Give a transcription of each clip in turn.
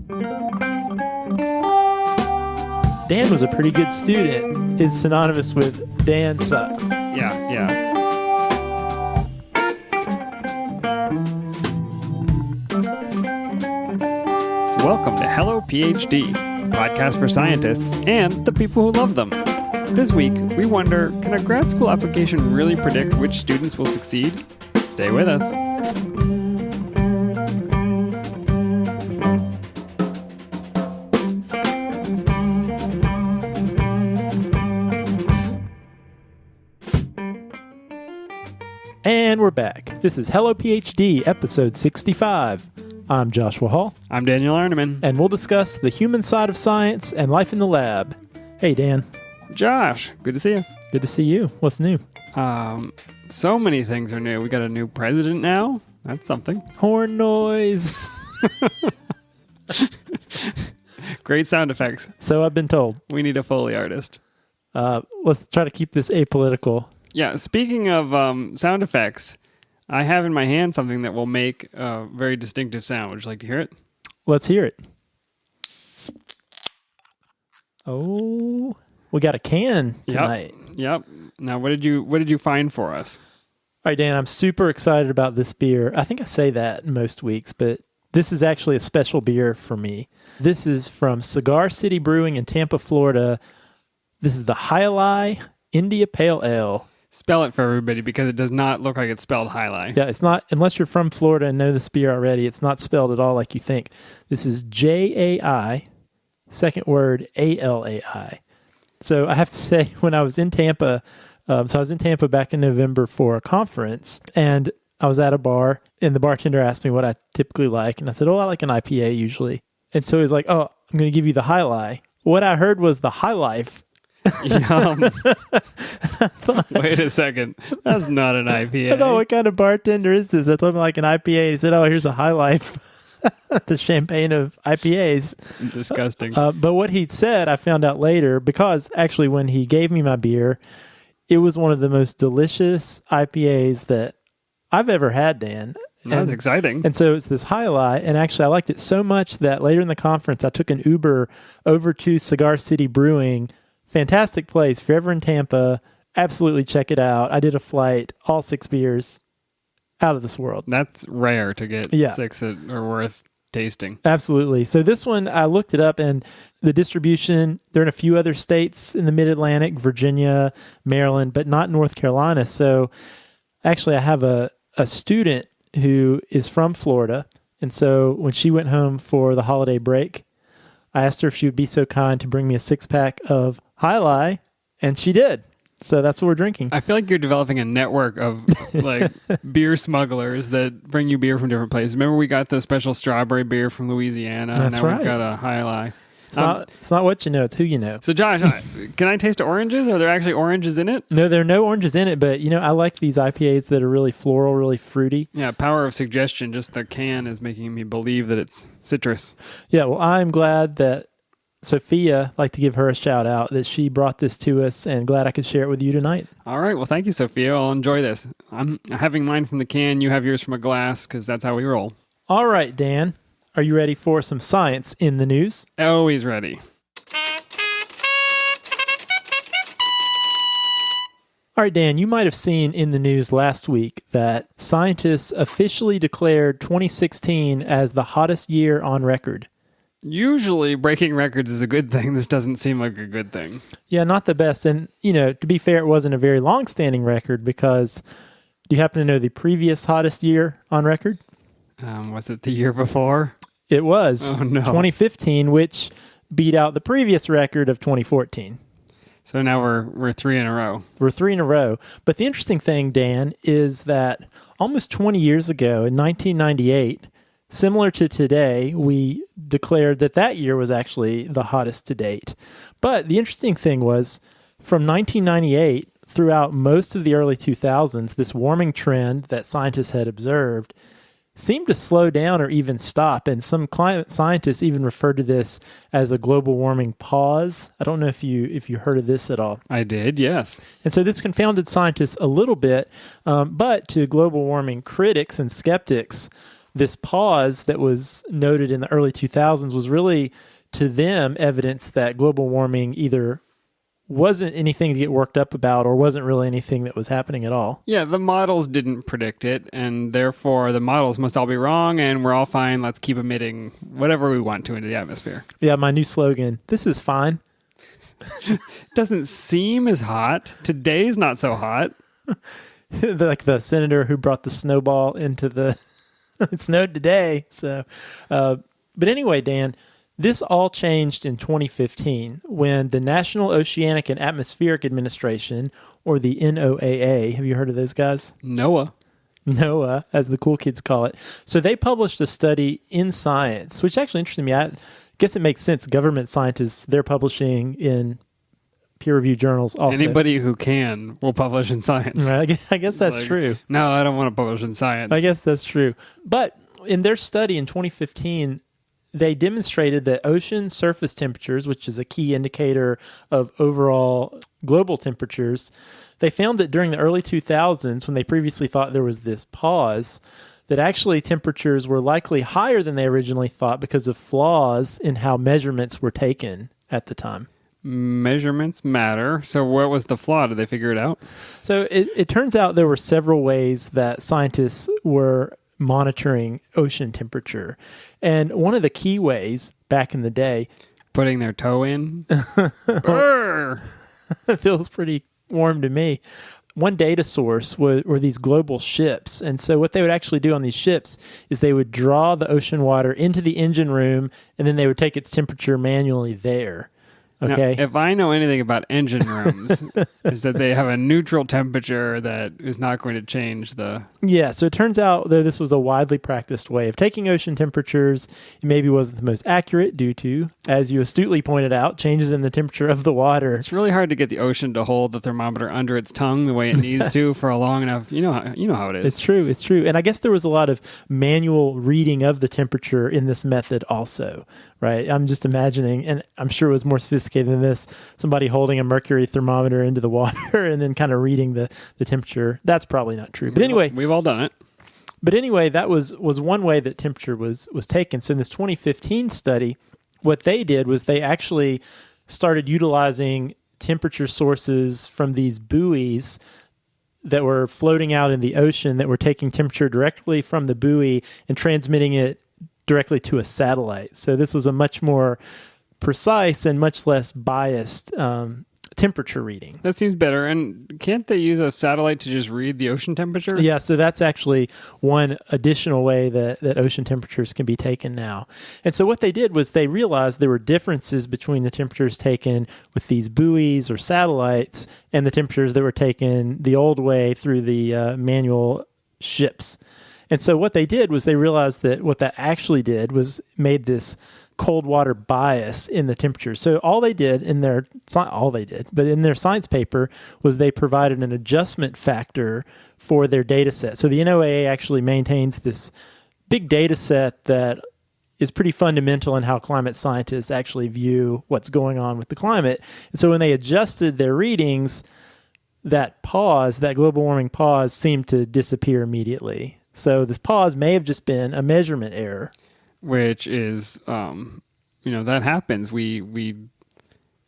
Dan was a pretty good student is synonymous with Dan sucks. Yeah. Welcome to Hello PhD, a podcast for scientists and the people who love them. This week, we wonder, can a grad school application really predict which students will succeed? Stay with us. And we're back. This is Hello PhD, episode 65. I'm Joshua Hall. I'm Daniel Arneman. And we'll discuss the human side of science and life in the lab. Hey, Dan. Josh, good to see you. Good to see you. What's new? So many things are new. We got a new president now. That's something. Horn noise. Great sound effects. So I've been told. We need a Foley artist. Let's try to keep this apolitical. Yeah, speaking of sound effects, I have in my hand something that will make a very distinctive sound. Would you like to hear it? Let's hear it. Oh, we got a can tonight. Yep. Now, what did you find for us? All right, Dan, I'm super excited about this beer. I think I say that most weeks, but this is actually a special beer for me. This is from Cigar City Brewing in Tampa, Florida. This is the Highlight India Pale Ale. Spell it for everybody because it does not look like it's spelled Highlight. Yeah, it's not, unless you're from Florida and know this beer already, it's not spelled at all like you think. This is J-A-I, second word A-L-A-I. So I have to say, when I was in Tampa, I was in Tampa back in November for a conference, and I was at a bar, and the bartender asked me what I typically like, and I said, I like an IPA usually. And so he was like, I'm going to give you the Highlight. What I heard was the High Life. Yum. Wait a second. That's not an IPA. I thought, what kind of bartender is this? I told him like an IPA. He said, here's a High Life. The champagne of IPAs. Disgusting. But what he said, I found out later, because actually when he gave me my beer, it was one of the most delicious IPAs that I've ever had, Dan. That's exciting. And so it's this Highlight, and actually I liked it so much that later in the conference, I took an Uber over to Cigar City Brewing. Fantastic place. If you're ever in Tampa, absolutely check it out. I did a flight, all 6 beers, out of this world. That's rare to get 6 that are worth tasting. Absolutely. So this one, I looked it up, and the distribution, they're in a few other states in the Mid-Atlantic, Virginia, Maryland, but not North Carolina. So actually I have a student who is from Florida, and so when she went home for the holiday break, I asked her if she would be so kind to bring me a 6-pack of Highlight, and she did. So that's what we're drinking. I feel like you're developing a network of like beer smugglers that bring you beer from different places. Remember we got the special strawberry beer from Louisiana? That's now right. We've got a Highlight. It's not what you know, it's who you know. So Josh, can I taste oranges? Are there actually oranges in it? No, there are no oranges in it, but I like these IPAs that are really floral, really fruity. Yeah, power of suggestion. Just the can is making me believe that it's citrus. Yeah, well, I'm glad that Sophia, I'd like to give her a shout out, that she brought this to us, and glad I could share it with you tonight. All right, well, thank you, Sophia. I'll enjoy this. I'm having mine from the can. You have yours from a glass, because that's how we roll. All right, Dan, are you ready for some science in the news? Always ready. All right, Dan, you might have seen in the news last week that scientists officially declared 2016 as the hottest year on record. Usually breaking records is a good thing. This doesn't seem like a good thing. Yeah, not the best. And, to be fair, it wasn't a very long-standing record because do you happen to know the previous hottest year on record? Was it the year before? It was. Oh, no. 2015, which beat out the previous record of 2014. So now we're 3 in a row. We're 3 in a row. But the interesting thing, Dan, is that almost 20 years ago in 1998, similar to today, we declared that year was actually the hottest to date. But the interesting thing was, from 1998 throughout most of the early 2000s, this warming trend that scientists had observed seemed to slow down or even stop. And some climate scientists even referred to this as a global warming pause. I don't know if you heard of this at all. I did, yes. And so this confounded scientists a little bit, but to global warming critics and skeptics, this pause that was noted in the early 2000s was really, to them, evidence that global warming either wasn't anything to get worked up about or wasn't really anything that was happening at all. Yeah, the models didn't predict it, and therefore the models must all be wrong, and we're all fine. Let's keep emitting whatever we want to into the atmosphere. Yeah, my new slogan, this is fine. Doesn't seem as hot. Today's not so hot. Like the senator who brought the snowball into the... It snowed today. So, but anyway, Dan, this all changed in 2015 when the National Oceanic and Atmospheric Administration, or the NOAA, have you heard of those guys? NOAA, as the cool kids call it. So they published a study in Science, which actually interested me. I guess it makes sense. Government scientists, they're publishing in peer-reviewed journals also. Anybody who can will publish in Science. Right, I guess that's true. No, I don't want to publish in Science. I guess that's true. But in their study in 2015, they demonstrated that ocean surface temperatures, which is a key indicator of overall global temperatures, they found that during the early 2000s, when they previously thought there was this pause, that actually temperatures were likely higher than they originally thought because of flaws in how measurements were taken at the time. Measurements matter. So what was the flaw? Did they figure it out? So it turns out there were several ways that scientists were monitoring ocean temperature. And one of the key ways back in the day... Putting their toe in? Brr! It feels pretty warm to me. One data source were these global ships. And so what they would actually do on these ships is they would draw the ocean water into the engine room, and then they would take its temperature manually there. Okay. Now, if I know anything about engine rooms, is that they have a neutral temperature that is not going to change the... Yeah, so it turns out that this was a widely practiced way of taking ocean temperatures. It maybe wasn't the most accurate due to, as you astutely pointed out, changes in the temperature of the water. It's really hard to get the ocean to hold the thermometer under its tongue the way it needs to for a long enough... You know how it is. It's true. And I guess there was a lot of manual reading of the temperature in this method also, right? I'm just imagining, and I'm sure it was more sophisticated than this, somebody holding a mercury thermometer into the water and then kind of reading the temperature. That's probably not true. But anyway... We've all done it. But anyway, that was one way that temperature was taken. So in this 2015 study, what they did was they actually started utilizing temperature sources from these buoys that were floating out in the ocean that were taking temperature directly from the buoy and transmitting it directly to a satellite. So this was a much more precise and much less biased temperature reading. That seems better. And can't they use a satellite to just read the ocean temperature? Yeah, so that's actually one additional way that ocean temperatures can be taken now. And so what they did was they realized there were differences between the temperatures taken with these buoys or satellites and the temperatures that were taken the old way through the manual ships. And so what they did was they realized that what that actually did was made this cold water bias in the temperature. So but in their science paper was they provided an adjustment factor for their data set. So the NOAA actually maintains this big data set that is pretty fundamental in how climate scientists actually view what's going on with the climate. And so when they adjusted their readings, that global warming pause seemed to disappear immediately. So this pause may have just been a measurement error. Which is, that happens. We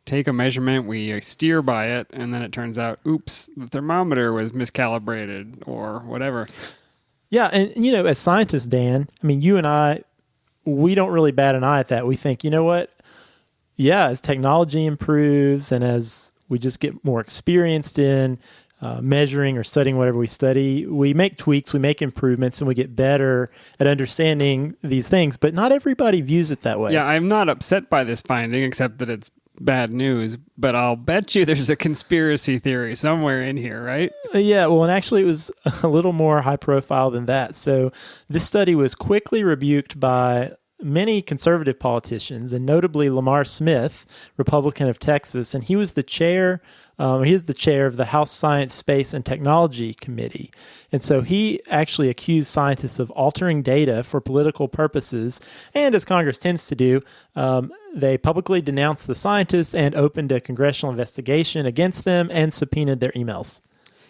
take a measurement, we steer by it, and then it turns out, oops, the thermometer was miscalibrated or whatever. Yeah, and, as scientists, Dan, I mean, you and I, we don't really bat an eye at that. We think, you know what? Yeah, as technology improves and as we just get more experienced in measuring or studying whatever we study, we make tweaks, we make improvements, and we get better at understanding these things. But not everybody views it that way. Yeah, I'm not upset by this finding, except that it's bad news. But I'll bet you there's a conspiracy theory somewhere in here, right? Yeah, well, and actually it was a little more high profile than that. So this study was quickly rebuked by many conservative politicians, and notably Lamar Smith, Republican of Texas, and he was the chair of the House Science, Space, and Technology Committee. And so he actually accused scientists of altering data for political purposes. And as Congress tends to do, they publicly denounced the scientists and opened a congressional investigation against them and subpoenaed their emails.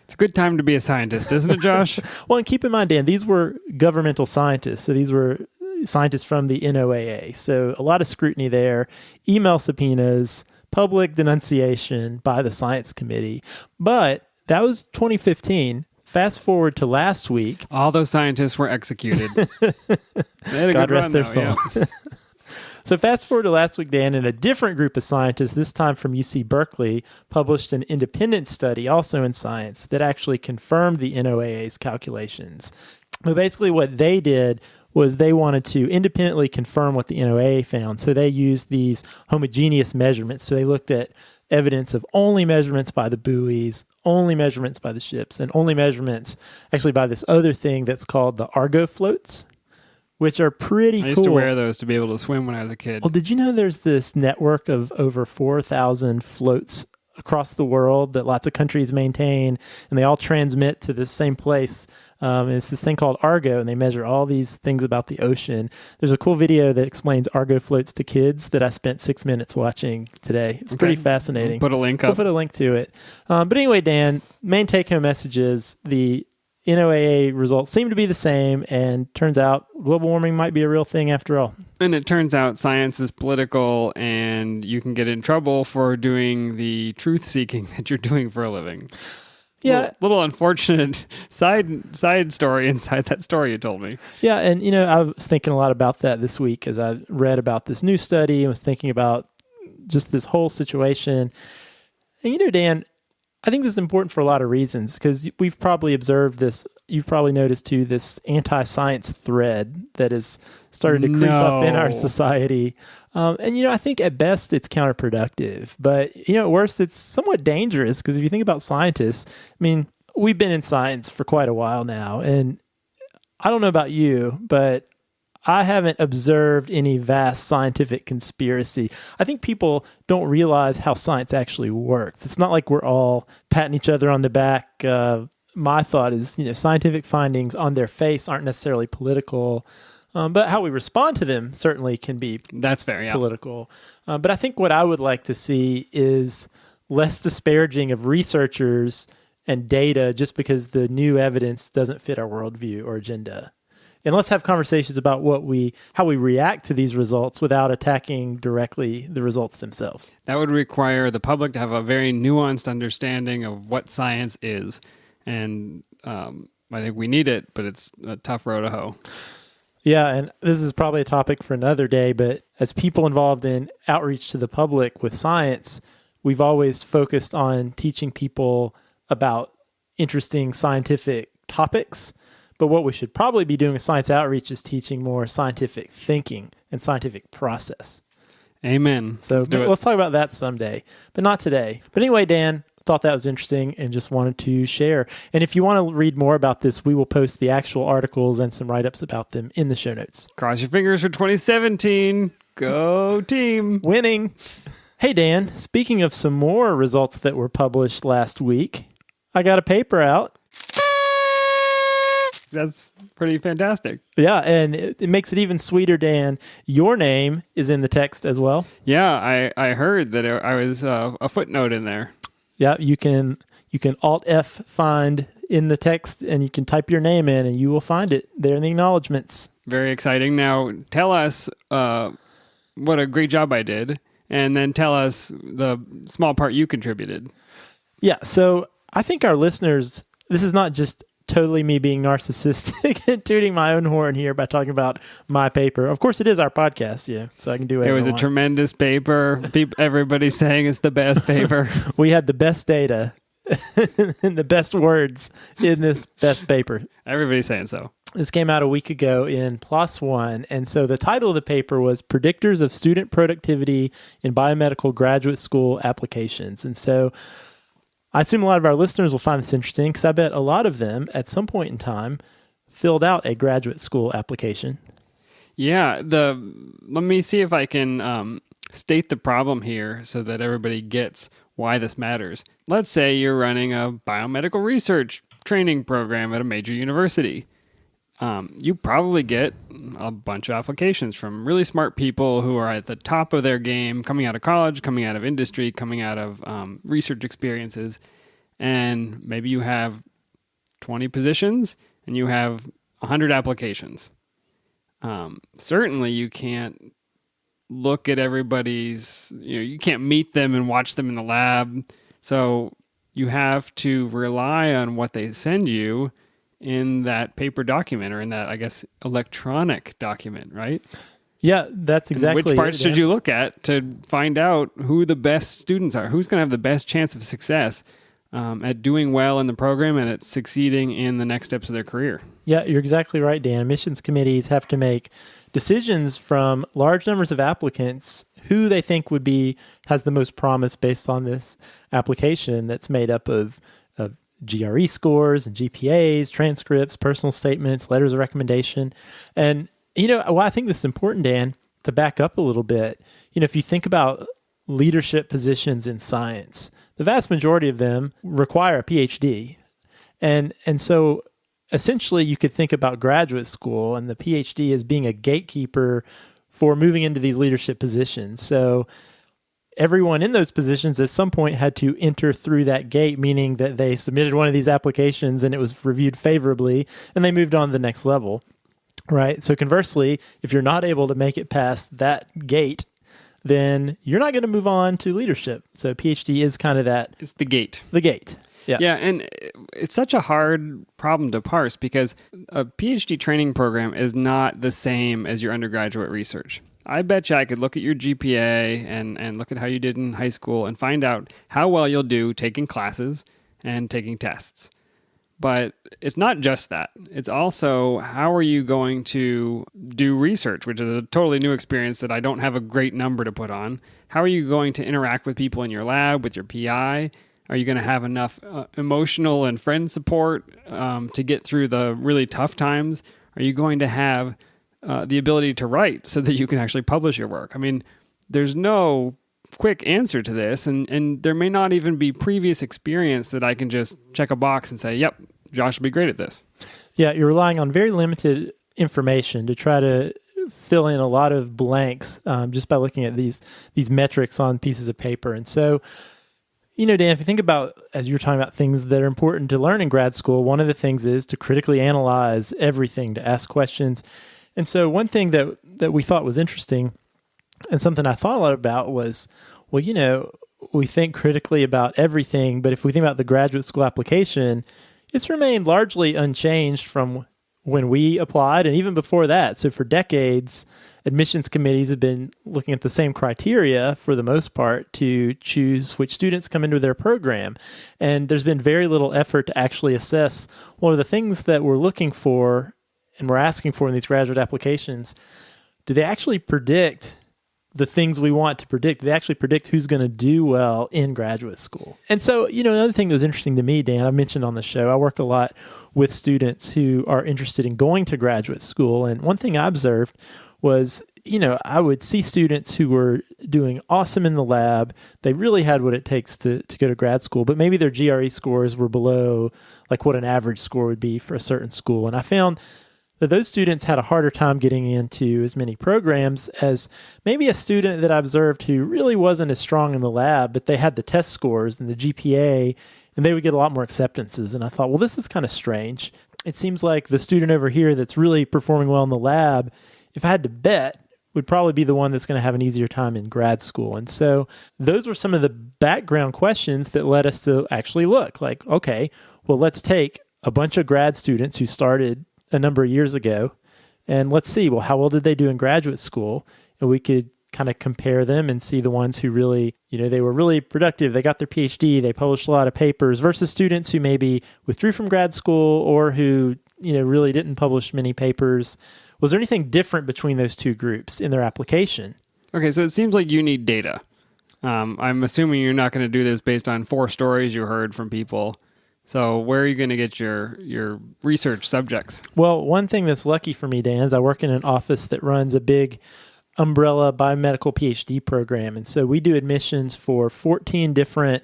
It's a good time to be a scientist, isn't it, Josh? Well, and keep in mind, Dan, these were governmental scientists. So these were scientists from the NOAA. So a lot of scrutiny there, email subpoenas, public denunciation by the science committee. But that was 2015. Fast forward to last week. All those scientists were executed. They had a God good rest run, their though, soul. yeah. So fast forward to last week, Dan, and a different group of scientists, this time from UC Berkeley, published an independent study, also in Science, that actually confirmed the NOAA's calculations. But basically what they did was they wanted to independently confirm what the NOAA found. So they used these homogeneous measurements. So they looked at evidence of only measurements by the buoys, only measurements by the ships, and only measurements actually by this other thing that's called the Argo floats, which are pretty cool. I used to wear those to be able to swim when I was a kid. Well, did you know there's this network of over 4,000 floats across the world that lots of countries maintain, and they all transmit to this same place? And it's this thing called Argo, and they measure all these things about the ocean. There's a cool video that explains Argo floats to kids that I spent 6 minutes watching today. It's pretty fascinating. We'll put a link We'll up. put a link to it. But anyway, Dan, main take-home message is the NOAA results seem to be the same, and turns out global warming might be a real thing after all. And it turns out science is political, and you can get in trouble for doing the truth-seeking that you're doing for a living. Yeah. Little unfortunate side story inside that story you told me. Yeah, and I was thinking a lot about that this week as I read about this new study and was thinking about just this whole situation. And Dan, I think this is important for a lot of reasons, because we've probably observed this. You've probably noticed too this anti-science thread that has started to creep up in our society. And I think at best it's counterproductive, but at worst it's somewhat dangerous, because if you think about scientists, I mean, we've been in science for quite a while now, and I don't know about you, but I haven't observed any vast scientific conspiracy. I think people don't realize how science actually works. It's not like we're all patting each other on the back. My thought is, scientific findings on their face aren't necessarily political, but how we respond to them certainly can be That's fair, yeah. political. But I think what I would like to see is less disparaging of researchers and data just because the new evidence doesn't fit our worldview or agenda. And let's have conversations about how we react to these results without attacking directly the results themselves. That would require the public to have a very nuanced understanding of what science is. And I think we need it, but it's a tough row to hoe. Yeah, and this is probably a topic for another day, but as people involved in outreach to the public with science, we've always focused on teaching people about interesting scientific topics. But what we should probably be doing with science outreach is teaching more scientific thinking and scientific process. Amen. So let's talk about that someday, but not today. But anyway, Dan, thought that was interesting and just wanted to share. And if you want to read more about this, we will post the actual articles and some write-ups about them in the show notes. Cross your fingers for 2017. Go team. Winning. Hey, Dan, speaking of some more results that were published last week, I got a paper out. That's pretty fantastic. Yeah, and it makes it even sweeter, Dan. Your name is in the text as well. Yeah, I heard that I was a footnote in there. Yeah, you can Alt-F find in the text, and you can type your name in, and you will find it there in the acknowledgments. Very exciting. Now, tell us what a great job I did, and then tell us the small part you contributed. Yeah, so I think our listeners, this is not just totally me being narcissistic and tooting my own horn here by talking about my paper. Of course, it is our podcast, yeah, so I can do whatever It was I a want. tremendous paper. Everybody's saying it's the best paper. We had the best data and the best words in this best paper. Everybody's saying so. This came out a week ago in PLOS One, and so the title of the paper was Predictors of Student Productivity in Biomedical Graduate School Applications. And so I assume a lot of our listeners will find this interesting, because I bet a lot of them at some point in time filled out a graduate school application. Yeah, let me see if I can state the problem here so that everybody gets why this matters. Let's say you're running a biomedical research training program at a major university. You probably get a bunch of applications from really smart people who are at the top of their game, coming out of college, coming out of industry, coming out of research experiences. and maybe you have 20 positions and you have 100 applications. Certainly you can't look at everybody's, you can't meet them and watch them in the lab. So you have to rely on what they send you in that paper document, or in that, I guess, electronic document, right? Yeah, that's exactly and which parts it, should you look at to find out who the best students are? Who's going to have the best chance of success at doing well in the program and at succeeding in the next steps of their career? Yeah, you're exactly right, Dan. Admissions committees have to make decisions from large numbers of applicants who they think has the most promise based on this application that's made up of GRE scores and GPAs, transcripts, personal statements, letters of recommendation. And, I think this is important, Dan, to back up a little bit. If you think about leadership positions in science, the vast majority of them require a PhD. And so essentially you could think about graduate school and the PhD as being a gatekeeper for moving into these leadership positions. So everyone in those positions at some point had to enter through that gate, meaning that they submitted one of these applications and it was reviewed favorably and they moved on to the next level, right? So conversely, if you're not able to make it past that gate, then you're not going to move on to leadership. So PhD is kind of that. It's the gate. The gate. Yeah. Yeah, and it's such a hard problem to parse because a PhD training program is not the same as your undergraduate research. I bet you I could look at your GPA and look at how you did in high school and find out how well you'll do taking classes and taking tests. But it's not just that. It's also how are you going to do research, which is a totally new experience that I don't have a great number to put on. How are you going to interact with people in your lab, with your PI? Are you going to have enough emotional and friend support to get through the really tough times? Are you going to have the ability to write so that you can actually publish your work? I mean, there's no quick answer to this, and there may not even be previous experience that I can just check a box and say, yep, Josh will be great at this. Yeah, you're relying on very limited information to try to fill in a lot of blanks just by looking at these metrics on pieces of paper. And so, Dan, if you think about, as you're talking about things that are important to learn in grad school, one of the things is to critically analyze everything, to ask questions. And so one thing that we thought was interesting and something I thought a lot about was, we think critically about everything, but if we think about the graduate school application, it's remained largely unchanged from when we applied and even before that. So for decades, admissions committees have been looking at the same criteria for the most part to choose which students come into their program. And there's been very little effort to actually assess what are the things that we're looking for and we're asking for in these graduate applications. Do they actually predict the things we want to predict? Do they actually predict who's going to do well in graduate school? And so, another thing that was interesting to me, Dan, I mentioned on the show, I work a lot with students who are interested in going to graduate school. And one thing I observed was, I would see students who were doing awesome in the lab. They really had what it takes to go to grad school, but maybe their GRE scores were below like what an average score would be for a certain school. And I found that those students had a harder time getting into as many programs as maybe a student that I observed who really wasn't as strong in the lab, but they had the test scores and the GPA, and they would get a lot more acceptances. And I thought, well, this is kind of strange. It seems like the student over here that's really performing well in the lab, if I had to bet, would probably be the one that's going to have an easier time in grad school. And so those were some of the background questions that led us to actually look like, okay, well, let's take a bunch of grad students who started a number of years ago, and let's see, well, how well did they do in graduate school? And we could kind of compare them and see the ones who really, they were really productive. They got their PhD, they published a lot of papers versus students who maybe withdrew from grad school or who, really didn't publish many papers. Was there anything different between those two groups in their application? Okay, so it seems like you need data. I'm assuming you're not going to do this based on 4 stories you heard from people. So where are you going to get your research subjects? Well, one thing that's lucky for me, Dan, is I work in an office that runs a big umbrella biomedical PhD program. And so we do admissions for 14 different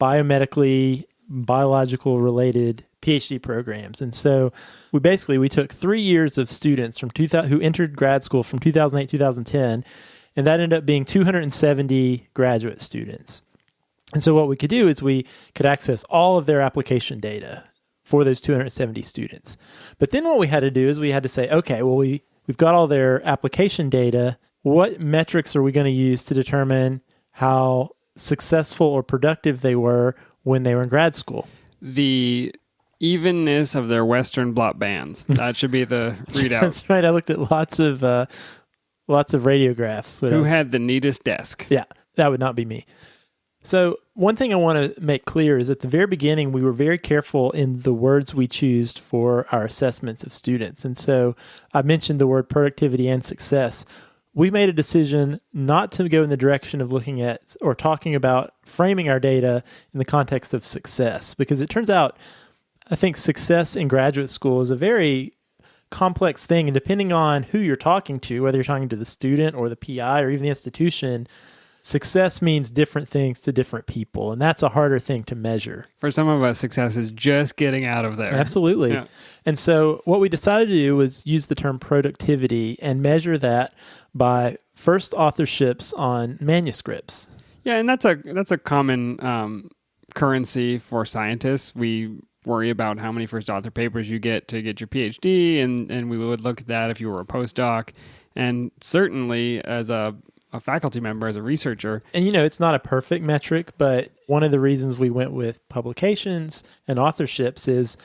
biomedically, biological related PhD programs. And so we took 3 years of students from who entered grad school from 2008, 2010, and that ended up being 270 graduate students. And so what we could do is we could access all of their application data for those 270 students. But then what we had to do is we had to say, okay, well, we've got all their application data. What metrics are we going to use to determine how successful or productive they were when they were in grad school? The evenness of their Western blot bands. That should be the readout. That's right. I looked at lots of radiographs. Who had the neatest desk? Yeah, that would not be me. So one thing I want to make clear is at the very beginning, we were very careful in the words we choose for our assessments of students. And so I mentioned the word productivity and success. We made a decision not to go in the direction of looking at or talking about framing our data in the context of success, because it turns out, I think success in graduate school is a very complex thing. And depending on who you're talking to, whether you're talking to the student or the PI or even the institution, success means different things to different people, and that's a harder thing to measure. For some of us, success is just getting out of there. Absolutely. Yeah. And so what we decided to do was use the term productivity and measure that by first authorships on manuscripts. Yeah, and that's a common currency for scientists. We worry about how many first author papers you get to get your PhD, and we would look at that if you were a postdoc. And certainly as a faculty member, as a researcher. And, it's not a perfect metric, but one of the reasons we went with publications and authorships is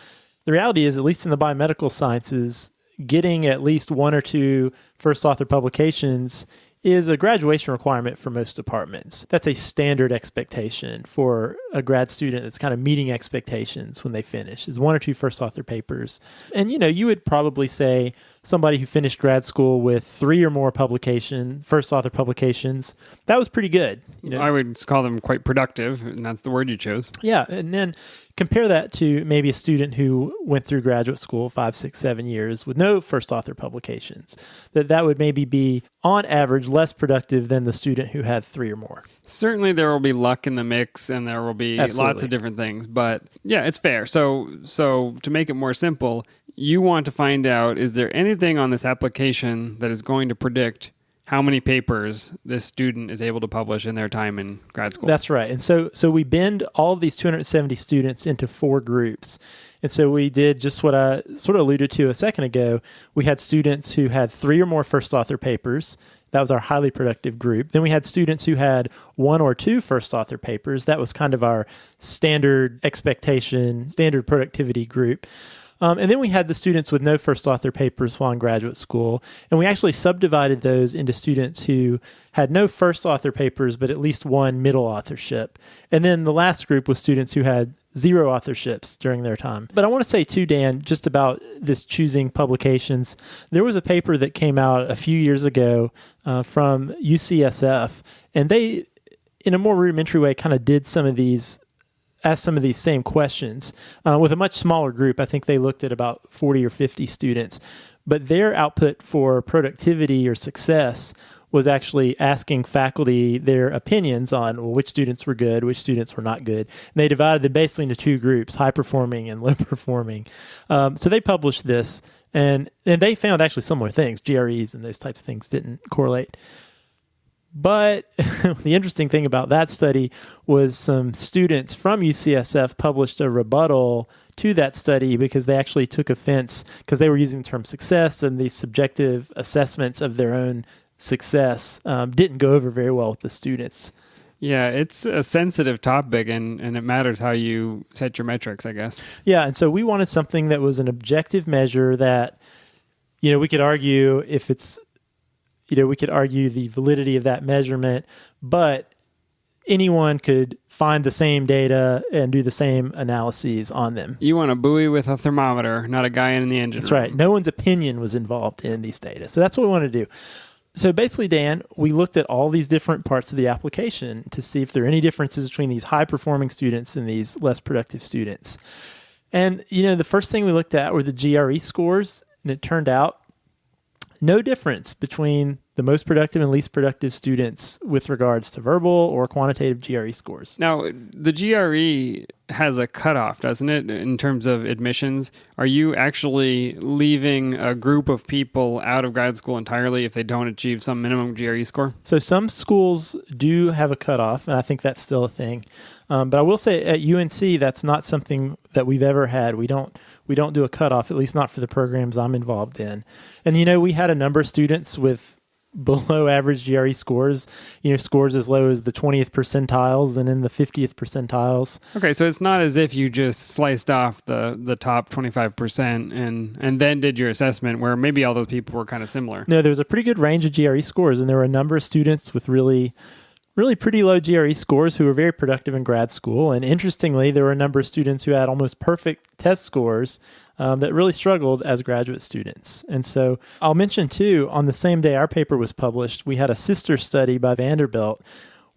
the reality is, at least in the biomedical sciences, getting at least one or two first author publications is a graduation requirement for most departments. That's a standard expectation for a grad student that's kind of meeting expectations when they finish, is one or two first author papers. And, you would probably say somebody who finished grad school with 3 or more first author publications, that was pretty good. I would call them quite productive, and that's the word you chose. Yeah, and then compare that to maybe a student who went through graduate school 5, 6, 7 years with no first author publications. That would maybe be, on average, less productive than the student who had 3 or more. Certainly there will be luck in the mix, and there will be Absolutely. Lots of different things. But yeah, it's fair. So to make it more simple, you want to find out, is there anything on this application that is going to predict how many papers this student is able to publish in their time in grad school? That's right. And so we bend all of these 270 students into 4 groups. And so we did just what I sort of alluded to a second ago. We had students who had 3 or more first author papers. That was our highly productive group. Then we had students who had 1 or 2 first author papers. That was kind of our standard expectation, standard productivity group. And then we had the students with no first author papers while in graduate school. And we actually subdivided those into students who had no first author papers, but at least 1 middle authorship. And then the last group was students who had 0 authorships during their time. But I want to say too, Dan, just about this choosing publications. There was a paper that came out a few years ago from UCSF, and they, in a more rudimentary way, kind of did asked some of these same questions with a much smaller group. I think they looked at about 40 or 50 students. But their output for productivity or success was actually asking faculty their opinions on which students were good, which students were not good. And they divided them basically into 2 groups, high performing and low performing. So they published this, and they found actually similar things. GREs and those types of things didn't correlate. But the interesting thing about that study was some students from UCSF published a rebuttal to that study because they actually took offense because they were using the term success, and the subjective assessments of their own success didn't go over very well with the students. Yeah, it's a sensitive topic, and it matters how you set your metrics, I guess. Yeah, and so we wanted something that was an objective measure that, we could argue if it's, we could argue the validity of that measurement, but anyone could find the same data and do the same analyses on them. You want a buoy with a thermometer, not a guy in the engine That's room. right. No one's opinion was involved in these data. So that's what we want to do. So basically, Dan, we looked at all these different parts of the application to see if there are any differences between these high-performing students and these less productive students. And, the first thing we looked at were the GRE scores, and it turned out no difference between the most productive and least productive students with regards to verbal or quantitative GRE scores. Now, the GRE has a cutoff, doesn't it, in terms of admissions? Are you actually leaving a group of people out of grad school entirely if they don't achieve some minimum GRE score? So some schools do have a cutoff, and I think that's still a thing. But I will say at UNC, that's not something that we've ever had. We don't do a cutoff, at least not for the programs I'm involved in. And, we had a number of students with below average GRE scores, scores as low as the 20th percentiles and in the 50th percentiles. Okay, so it's not as if you just sliced off the top 25% and then did your assessment where maybe all those people were kind of similar. No, there was a pretty good range of GRE scores, and there were a number of students with really pretty low GRE scores who were very productive in grad school. And interestingly, there were a number of students who had almost perfect test scores that really struggled as graduate students. And so I'll mention too, on the same day our paper was published, we had a sister study by Vanderbilt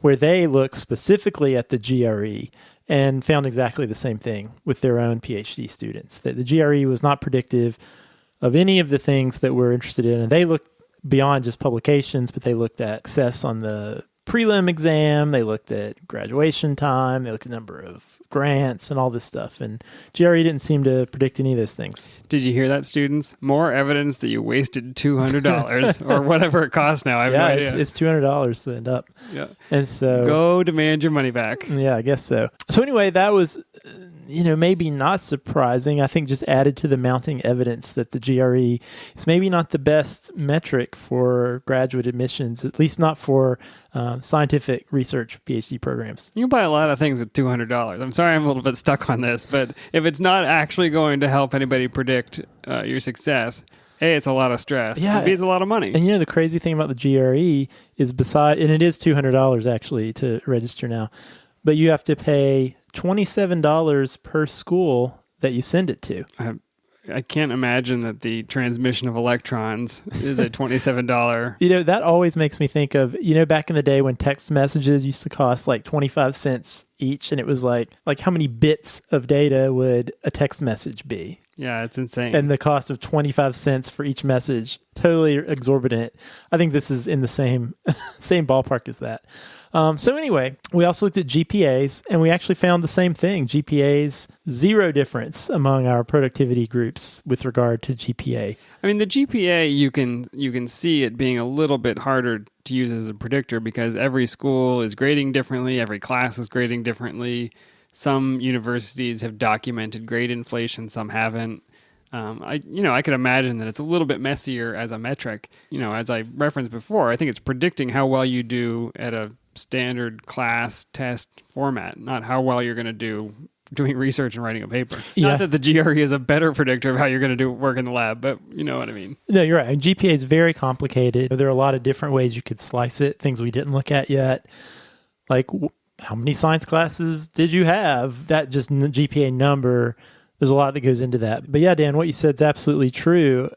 where they looked specifically at the GRE and found exactly the same thing with their own PhD students, that the GRE was not predictive of any of the things that we're interested in. And they looked beyond just publications, but they looked at success on the prelim exam, they looked at graduation time, they looked at the number of grants and all this stuff. And GRE didn't seem to predict any of those things. Did you hear that, students? More evidence that you wasted $200 or whatever it costs now. I have no idea. It's $200 to end up. Yeah. And so go demand your money back. Yeah, I guess so. So anyway, that was maybe not surprising. I think just added to the mounting evidence that the GRE is maybe not the best metric for graduate admissions, at least not for scientific research PhD programs. You can buy a lot of things with $200. I'm sorry I'm a little bit stuck on this, but if it's not actually going to help anybody predict your success, A, it's a lot of stress. Yeah. And B, it's a lot of money. And the crazy thing about the GRE is and it is $200 actually to register now, but you have to pay $27 per school that you send it to. I can't imagine that the transmission of electrons is a $27. That always makes me think of, back in the day when text messages used to cost like 25 cents each, and it was like how many bits of data would a text message be? Yeah, it's insane. And the cost of 25 cents for each message, totally exorbitant. I think this is in the same ballpark as that. So anyway, we also looked at GPAs, and we actually found the same thing. GPAs, zero difference among our productivity groups with regard to GPA. I mean, the GPA, you can see it being a little bit harder to use as a predictor because every school is grading differently, every class is grading differently. Some universities have documented grade inflation, some haven't. I could imagine that it's a little bit messier as a metric. As I referenced before, I think it's predicting how well you do at a standard class test format, not how well you're going to do doing research and writing a paper. Yeah. Not that the GRE is a better predictor of how you're going to do work in the lab, but you know what I mean. No, you're right. GPA is very complicated. There are a lot of different ways you could slice it, things we didn't look at yet. Like how many science classes did you have? That just GPA number, there's a lot that goes into that. But yeah, Dan, what you said is absolutely true.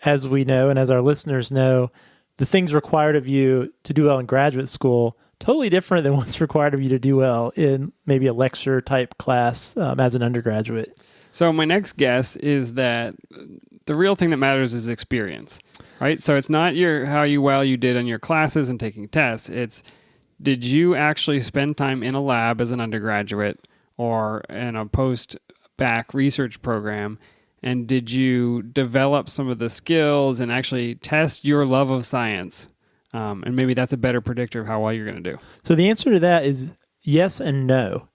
As we know, and as our listeners know, the things required of you to do well in graduate school, totally different than what's required of you to do well in maybe a lecture type class as an undergraduate. So my next guess is that the real thing that matters is experience, right? So it's not how well you did on your classes and taking tests. It's, did you actually spend time in a lab as an undergraduate or in a post-bac research program? And did you develop some of the skills and actually test your love of science? And maybe that's a better predictor of how well you're going to do. So the answer to that is yes and no.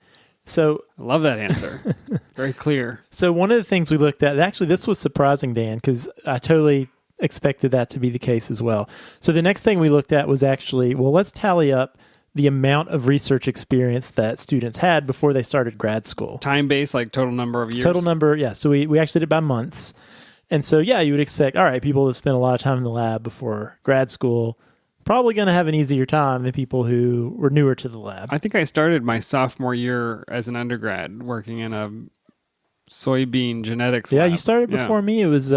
So I love that answer. Very clear. So one of the things we looked at, actually this was surprising, Dan, because I totally expected that to be the case as well. So the next thing we looked at was actually, let's tally up the amount of research experience that students had before they started grad school. Time-based, like total number of years? Total number, yeah. So we actually did it by months. And so, yeah, you would expect, all right, people who spent a lot of time in the lab before grad school, probably going to have an easier time than people who were newer to the lab. I think I started my sophomore year as an undergrad working in a soybean genetics lab. Yeah, you started before me. It was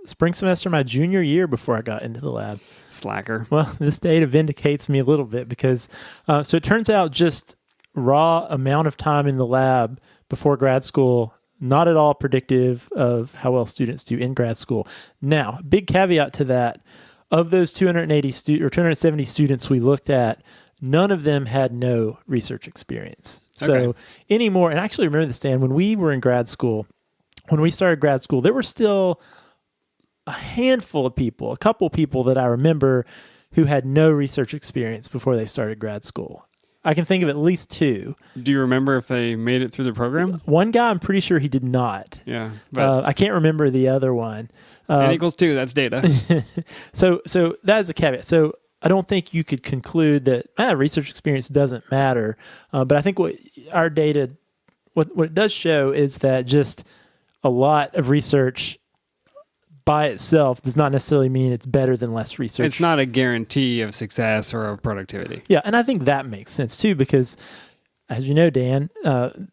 spring semester my junior year before I got into the lab. Slacker. Well, this data vindicates me a little bit because, so it turns out just raw amount of time in the lab before grad school, not at all predictive of how well students do in grad school. Now, big caveat to that, of those 280 or 270 students we looked at, none of them had no research experience. So anymore, and I actually remember this, Dan, when we were in grad school, when we started grad school, there were still a handful of people, a couple people that I remember who had no research experience before they started grad school. I can think of at least two. Do you remember if they made it through the program? One guy, I'm pretty sure he did not. Yeah. But I can't remember the other one. N equals 2, that's data. So that is a caveat. So I don't think you could conclude that research experience doesn't matter. But I think what our data, what it does show is that just a lot of research by itself does not necessarily mean it's better than less research. It's not a guarantee of success or of productivity. Yeah, and I think that makes sense too, because as you know, Dan,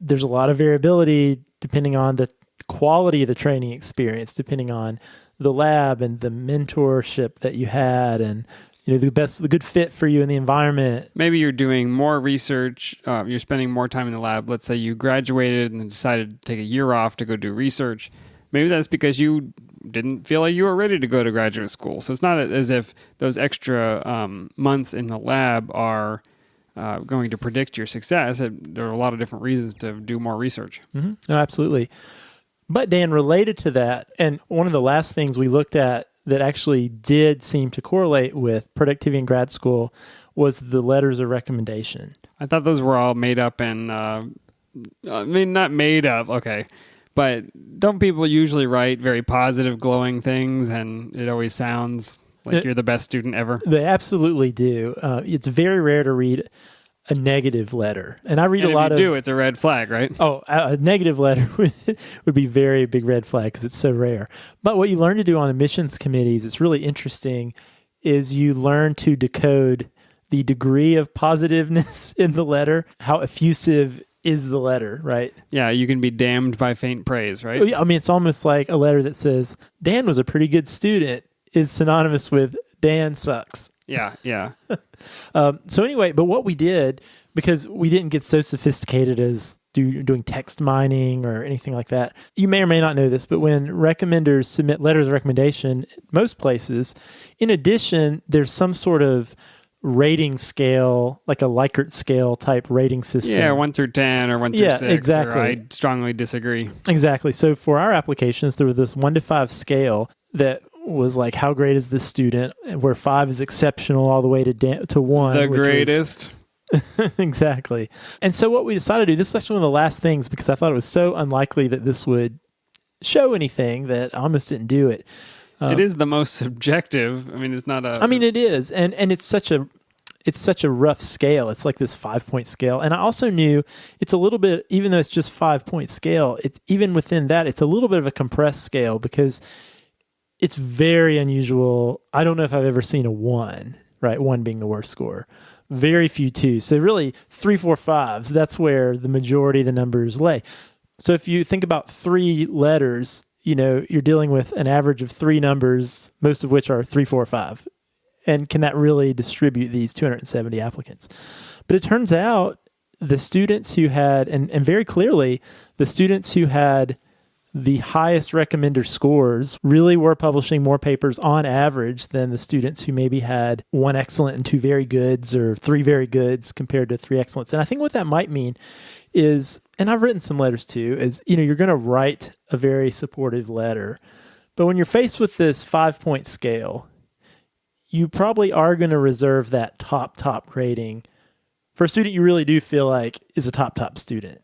there's a lot of variability depending on the quality of the training experience, depending on the lab and the mentorship that you had, and the good fit for you in the environment. Maybe you're doing more research, you're spending more time in the lab. Let's say you graduated and then decided to take a year off to go do research. Maybe that's because you didn't feel like you were ready to go to graduate school. So it's not as if those extra months in the lab are going to predict your success. There are a lot of different reasons to do more research. Mm-hmm. No, absolutely. But Dan, related to that, and one of the last things we looked at that actually did seem to correlate with productivity in grad school was the letters of recommendation. I thought those were all made up and, not made up, okay. But don't people usually write very positive, glowing things, and it always sounds like you're the best student ever? They absolutely do. It's very rare to read a negative letter. And I read a lot of... if you do, it's a red flag, right? Oh, a negative letter would be very big red flag because it's so rare. But what you learn to do on admissions committees, it's really interesting, is you learn to decode the degree of positiveness in the letter, how effusive is the letter, right? Yeah, you can be damned by faint praise, right? I mean, it's almost like a letter that says, Dan was a pretty good student is synonymous with Dan sucks. Yeah. So anyway, but what we did, because we didn't get so sophisticated as doing text mining or anything like that, you may or may not know this, but when recommenders submit letters of recommendation, most places, in addition, there's some sort of rating scale, like a Likert scale type rating system. Yeah, 1 through 10 or 1 through 6. Exactly. Or I strongly disagree. Exactly. So for our applications, there was this 1 to 5 scale that was like, how great is this student? Where 5 is exceptional all the way to 1. The greatest. Exactly. And so what we decided to do, this is actually one of the last things, because I thought it was so unlikely that this would show anything that I almost didn't do it. It is the most subjective. I mean, it's not a... I mean, it is. And it's such a rough scale. It's like this 5-point scale. And I also knew it's a little bit, even though it's just 5-point scale, even within that, it's a little bit of a compressed scale because it's very unusual. I don't know if I've ever seen a 1, right? 1 being the worst score. Very few 2s. So really 3, 4, 5s, that's where the majority of the numbers lay. So if you think about 3 letters, you're dealing with an average of 3 numbers, most of which are 3, 4, 5. And can that really distribute these 270 applicants? But it turns out the students who had, and very clearly, the students who had the highest recommender scores really were publishing more papers on average than the students who maybe had 1 excellent and 2 very goods or 3 very goods compared to 3 excellents. And I think what that might mean is, and I've written some letters too, is, you're going to write a very supportive letter. But when you're faced with this 5-point scale, you probably are going to reserve that top rating for a student you really do feel like is a top student.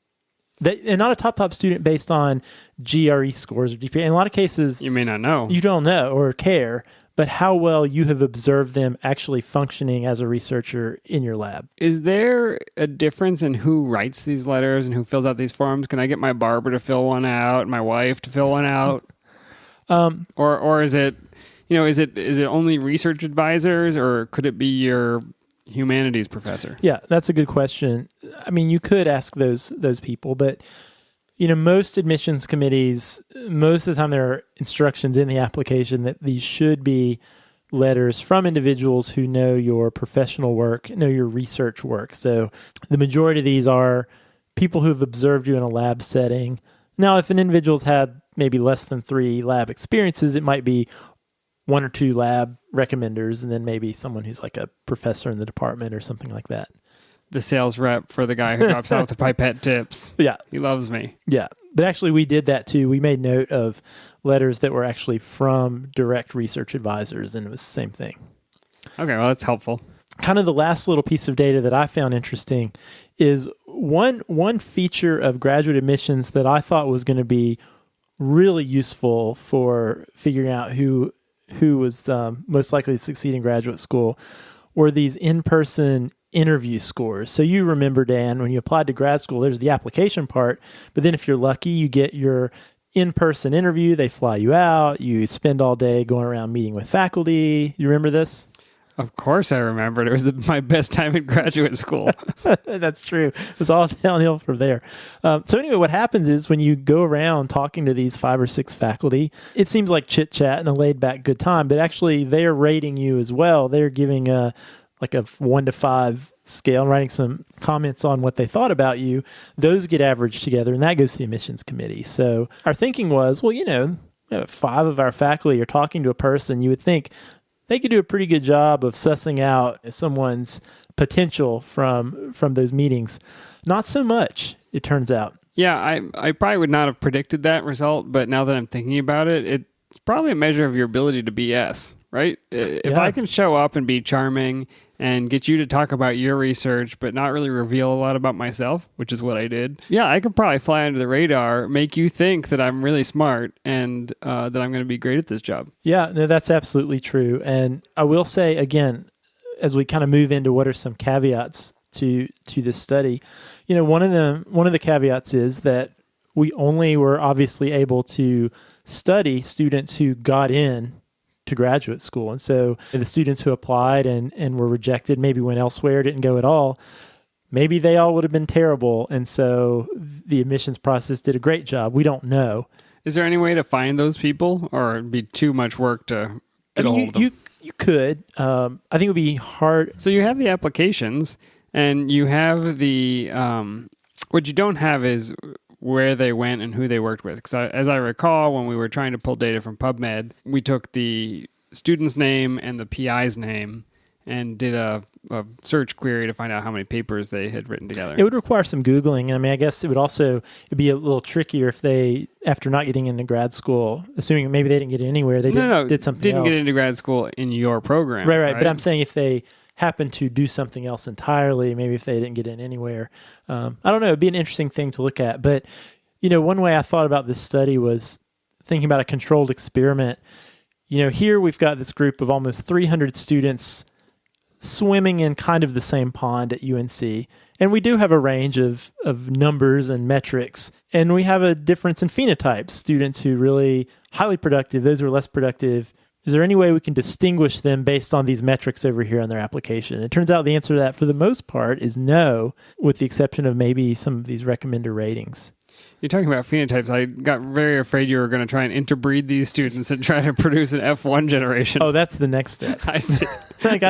And not a top student based on GRE scores or GPA. In a lot of cases, you may not know. You don't know or care, but how well you have observed them actually functioning as a researcher in your lab. Is there a difference in who writes these letters and who fills out these forms? Can I get my barber to fill one out, my wife to fill one out? Or is it, is it only research advisors, or could it be your humanities professor? Yeah, that's a good question. I mean, you could ask those people, but most admissions committees, most of the time there are instructions in the application that these should be letters from individuals who know your professional work, know your research work. So the majority of these are people who have observed you in a lab setting. Now, if an individual's had maybe less than 3 lab experiences, it might be 1 or 2 lab recommenders, and then maybe someone who's like a professor in the department or something like that. The sales rep for the guy who drops out with the pipette tips. Yeah. He loves me. Yeah. But actually, we did that too. We made note of letters that were actually from direct research advisors, and it was the same thing. Okay, well, that's helpful. Kind of the last little piece of data that I found interesting is one feature of graduate admissions that I thought was going to be really useful for figuring out who was most likely to succeed in graduate school were these in-person interview scores. So you remember, Dan, when you applied to grad school, there's the application part, but then if you're lucky, you get your in-person interview. They fly you out. You spend all day going around meeting with faculty. You remember this? Of course I remembered. It was my best time in graduate school. That's true. It was all downhill from there. So anyway, what happens is when you go around talking to these 5 or 6 faculty, it seems like chit-chat and a laid-back good time, but actually they're rating you as well. They're giving a 1 to 5 scale, writing some comments on what they thought about you. Those get averaged together, and that goes to the admissions committee. So our thinking was, well, 5 of our faculty are talking to a person. You would think they could do a pretty good job of sussing out someone's potential from those meetings. Not so much, it turns out. Yeah, I probably would not have predicted that result, but now that I'm thinking about it, it's probably a measure of your ability to BS, right? If I can show up and be charming and get you to talk about your research, but not really reveal a lot about myself, which is what I did. Yeah, I could probably fly under the radar, make you think that I'm really smart and that I'm going to be great at this job. Yeah, no, that's absolutely true. And I will say, again, as we kind of move into what are some caveats to this study, one of the caveats is that we only were obviously able to study students who got in to graduate school. And so the students who applied and were rejected, maybe went elsewhere, didn't go at all, maybe they all would have been terrible. And so the admissions process did a great job. We don't know. Is there any way to find those people, or it'd be too much work to get a hold of them? You could. I think it would be hard. So you have the applications and you have the, what you don't have is where they went and who they worked with. Because as I recall, when we were trying to pull data from PubMed, we took the student's name and the PI's name and did a search query to find out how many papers they had written together. It would require some Googling. I mean, I guess it'd be a little trickier if they, after not getting into grad school, assuming maybe they didn't get anywhere, they did something didn't else. Get into grad school in your program. Right. But I'm saying if they happened to do something else entirely, maybe if they didn't get in anywhere. I don't know. It'd be an interesting thing to look at. But, one way I thought about this study was thinking about a controlled experiment. Here we've got this group of almost 300 students swimming in kind of the same pond at UNC. And we do have a range of numbers and metrics. And we have a difference in phenotypes. Students who really highly productive, those who are less productive. Is there any way we can distinguish them based on these metrics over here on their application? It turns out the answer to that, for the most part, is no, with the exception of maybe some of these recommender ratings. You're talking about phenotypes. I got very afraid you were going to try and interbreed these students and try to produce an F1 generation. Oh, that's the next step. I see. I think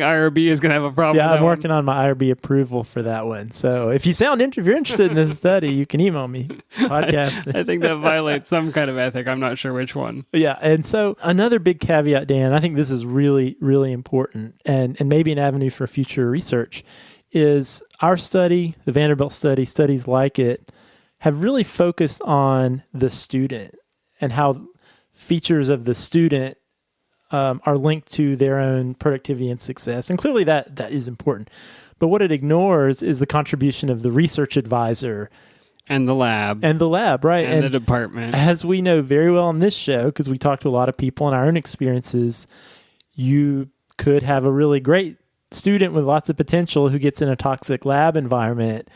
IRB is going to have a problem. Yeah, with I'm working on my IRB approval for that one. So if you're interested in this study, you can email me. Podcast. I think that violates some kind of ethic. I'm not sure which one. Yeah, and so another big caveat, Dan, I think this is really, really important and maybe an avenue for future research, is our study, the Vanderbilt study, studies like it, have really focused on the student and how features of the student are linked to their own productivity and success. And clearly that is important. But what it ignores is the contribution of the research advisor. And the lab. Right. And the department. As we know very well on this show, because we talk to a lot of people in our own experiences, you could have a really great student with lots of potential who gets in a toxic lab environment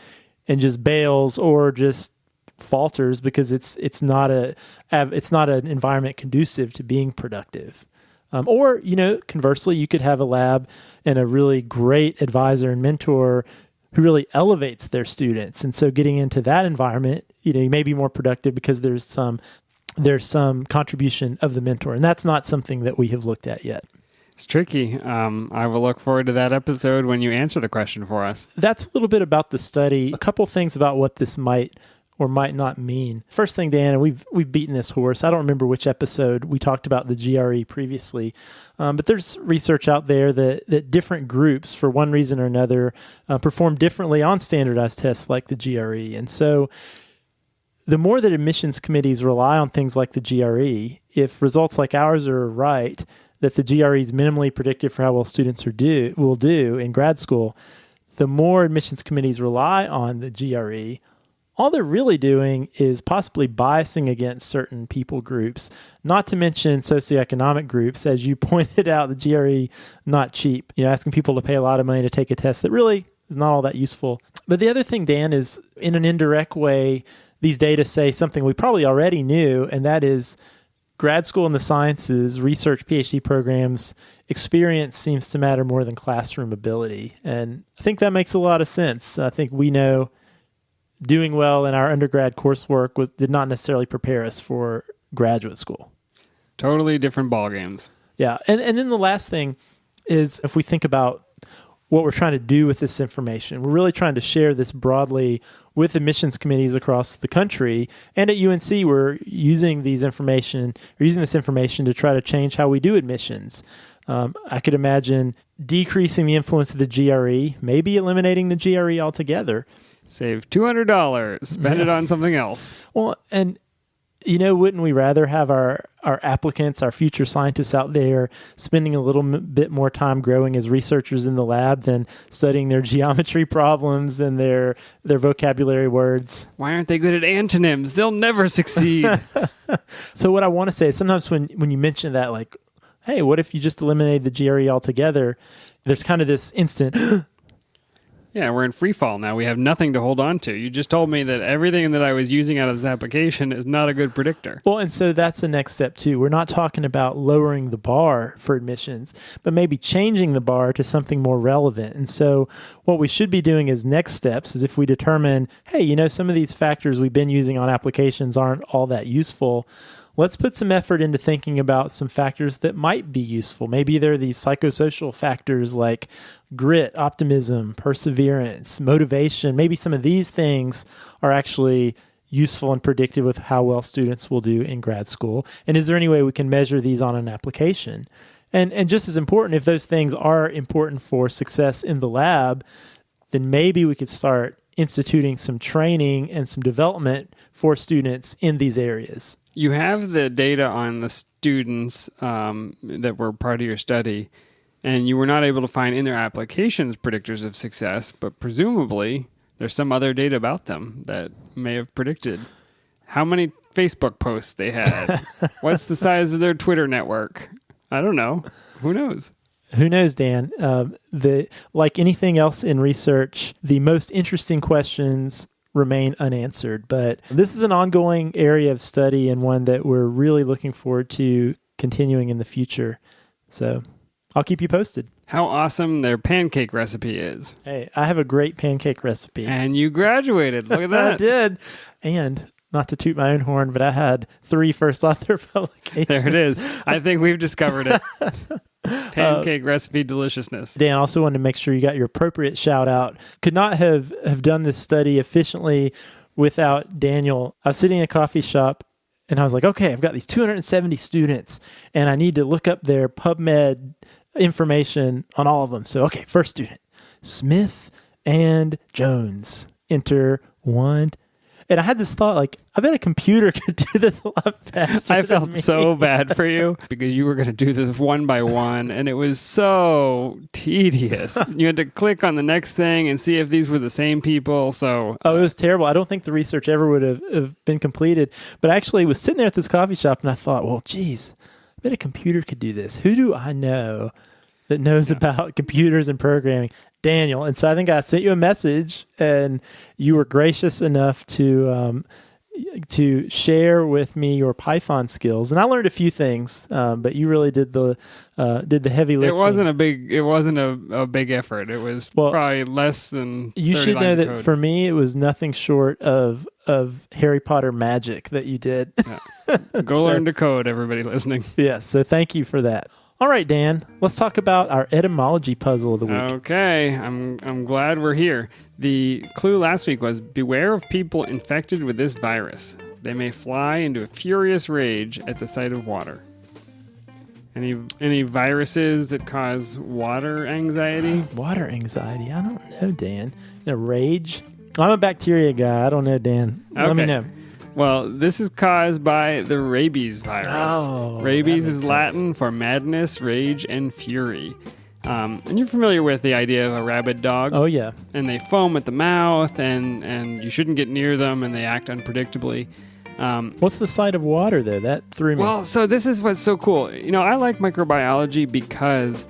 and just bails or just falters because it's not an environment conducive to being productive. Or conversely, you could have a lab and a really great advisor and mentor who really elevates their students. And so getting into that environment, you may be more productive because there's some contribution of the mentor. And that's not something that we have looked at yet. It's tricky. I will look forward to that episode when you answer the question for us. That's a little bit about the study. A couple things about what this might or might not mean. First thing, Dan, and we've beaten this horse. I don't remember which episode we talked about the GRE previously, but there's research out there that different groups, for one reason or another, perform differently on standardized tests like the GRE. And so the more that admissions committees rely on things like the GRE, if results like ours are right, that the GRE is minimally predictive for how well students will do in grad school, the more admissions committees rely on the GRE, all they're really doing is possibly biasing against certain people groups, not to mention socioeconomic groups. As you pointed out, the GRE, not cheap. Asking people to pay a lot of money to take a test that really is not all that useful. But the other thing, Dan, is in an indirect way, these data say something we probably already knew, and that is grad school in the sciences, research, PhD programs, experience seems to matter more than classroom ability. And I think that makes a lot of sense. I think we know doing well in our undergrad coursework did not necessarily prepare us for graduate school. Totally different ball games. Yeah. And then the last thing is, if we think about what we're trying to do with this information, we're really trying to share this broadly with admissions committees across the country. And at UNC, we're using this information to try to change how we do admissions. I could imagine decreasing the influence of the GRE, maybe eliminating the GRE altogether. Save $200, spend it on something else. Well, and wouldn't we rather have our applicants, our future scientists out there spending a little bit more time growing as researchers in the lab than studying their geometry problems and their vocabulary words? Why aren't they good at antonyms? They'll never succeed. So what I want to say is, sometimes when you mention that, like, hey, what if you just eliminated the GRE altogether? There's kind of this instant... Yeah, we're in free fall now. We have nothing to hold on to. You just told me that everything that I was using out of this application is not a good predictor. Well, and so that's the next step too. We're not talking about lowering the bar for admissions, but maybe changing the bar to something more relevant. And so what we should be doing as next steps is, if we determine, hey, some of these factors we've been using on applications aren't all that useful, let's put some effort into thinking about some factors that might be useful. Maybe there are these psychosocial factors like grit, optimism, perseverance, motivation. Maybe some of these things are actually useful and predictive of how well students will do in grad school. And is there any way we can measure these on an application? And just as important, if those things are important for success in the lab, then maybe we could start instituting some training and some development for students in these areas. You have the data on the students that were part of your study, and you were not able to find in their applications predictors of success, but presumably there's some other data about them that may have predicted how many Facebook posts they had. What's the size of their Twitter network? I don't know. Who knows? Who knows, Dan? Like anything else in research, the most interesting questions remain unanswered. But this is an ongoing area of study, and one that we're really looking forward to continuing in the future. So I'll keep you posted. How awesome their pancake recipe is. Hey, I have a great pancake recipe. And you graduated. Look at that. I did. And not to toot my own horn, but I had 3 first author publications. There it is. I think we've discovered it. Pancake recipe deliciousness. Dan, I also wanted to make sure you got your appropriate shout out. Could not have done this study efficiently without Daniel. I was sitting in a coffee shop and I was like, okay, I've got these 270 students and I need to look up their PubMed information on all of them. So, okay, first student, Smith and Jones. Enter 1. And I had this thought, like, I bet a computer could do this a lot faster. I felt so bad for you because you were going to do this one by one, and it was so tedious. You had to click on the next thing and see if these were the same people. So, it was terrible. I don't think the research ever would have been completed. But I actually was sitting there at this coffee shop, and I thought, well, geez, I bet a computer could do this. Who do I know that knows about computers and programming? Daniel. And so I think I sent you a message, and you were gracious enough to share with me your Python skills. And I learned a few things, but you really did the heavy lifting. It wasn't a big effort. It was probably less than 30 You should know lines of that code. for me, it was nothing short of Harry Potter magic that you did. Yeah. Go learn to code, everybody listening. Yeah, so thank you for that. All right, Dan, let's talk about our etymology puzzle of the week. Okay, I'm glad we're here. The clue last week was beware of people infected with this virus. They may fly into a furious rage at the sight of water. Any viruses that cause water anxiety? Water anxiety? I don't know, Dan. A rage? I'm a bacteria guy. I don't know, Dan. Let me know. Well, this is caused by the rabies virus. Oh, rabies that is makes Latin sense. for madness, rage, and fury. And you're familiar with the idea of a rabid dog? Oh, yeah. And they foam at the mouth, and you shouldn't get near them, and they act unpredictably. What's the sight of water, though? That threw me. Well, so this is what's so cool. You know, I like microbiology because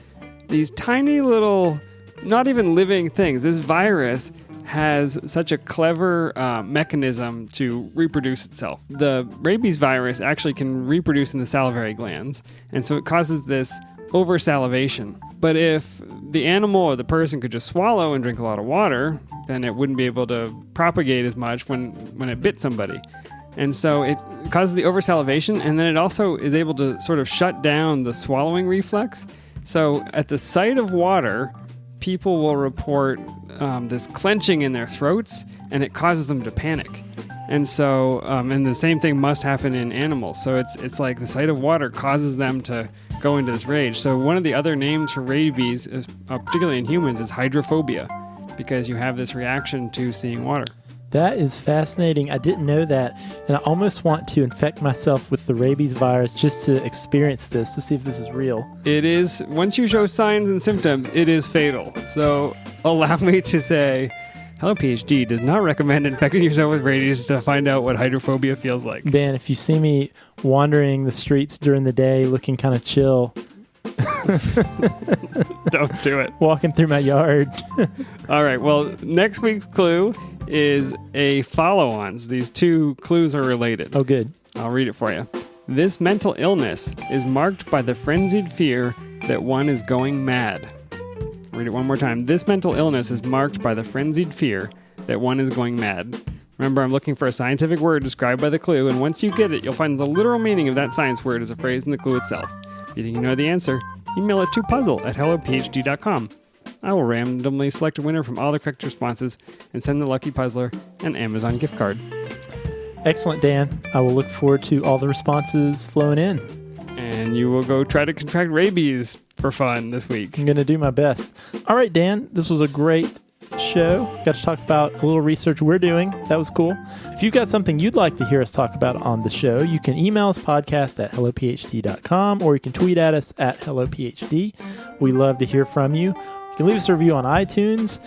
these tiny little, not even living things, this virus has such a clever mechanism to reproduce itself. The rabies virus actually can reproduce in the salivary glands, and so it causes this over-salivation. But if the animal or the person could just swallow and drink a lot of water, then it wouldn't be able to propagate as much when it bit somebody. And so it causes the over-salivation, and then it also is able to sort of shut down the swallowing reflex. So at the sight of water, people will report this clenching in their throats, and it causes them to panic. And so, and the same thing must happen in animals. So it's like the sight of water causes them to go into this rage. So one of the other names for rabies, particularly in humans, is hydrophobia, because you have this reaction to seeing water. That is fascinating. I didn't know that. And I almost want to infect myself with the rabies virus just to experience this, to see if this is real. It is, once you show signs and symptoms, it is fatal. So allow me to say, Hello PhD does not recommend infecting yourself with rabies to find out what hydrophobia feels like. Dan, if you see me wandering the streets during the day looking kind of chill, Don't do it. walking through my yard. All right, well, next week's clue is a follow-on. So these two clues are related. Oh, good. I'll read it for you. This mental illness is marked by the frenzied fear that one is going mad. Read it one more time. This mental illness is marked by the frenzied fear that one is going mad. Remember, I'm looking for a scientific word described by the clue, and once you get it, you'll find the literal meaning of that science word as a phrase in the clue itself. If you think you know the answer, email it to puzzle@hellophd.com. I will randomly select a winner from all the correct responses and send the lucky puzzler an Amazon gift card. Excellent, Dan. I will look forward to all the responses flowing in. And you will go try to contract rabies for fun this week. I'm going to do my best. All right, Dan, this was a great show. Got to talk about a little research we're doing. That was cool. If you've got something you'd like to hear us talk about on the show, you can email us podcast@hellophd.com, or you can tweet at us @hellophd. We love to hear from you. You can leave us a review on iTunes.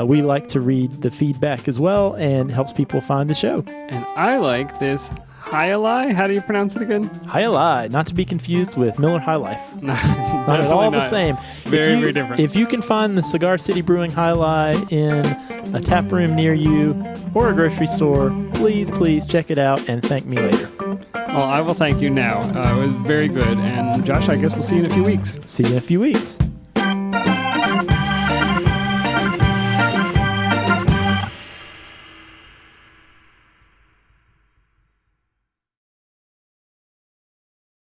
We like to read the feedback as well, and helps people find the show. And I like this Hyali. How do you pronounce it again? Hyali, not to be confused with Miller High Life. Not at all the same. Very different. If you can find the Cigar City Brewing Hyali in a tap room near you or a grocery store, please check it out and thank me later. Well, I will thank you now. It was very good. And Josh, I guess we'll see you in a few weeks. See you in a few weeks.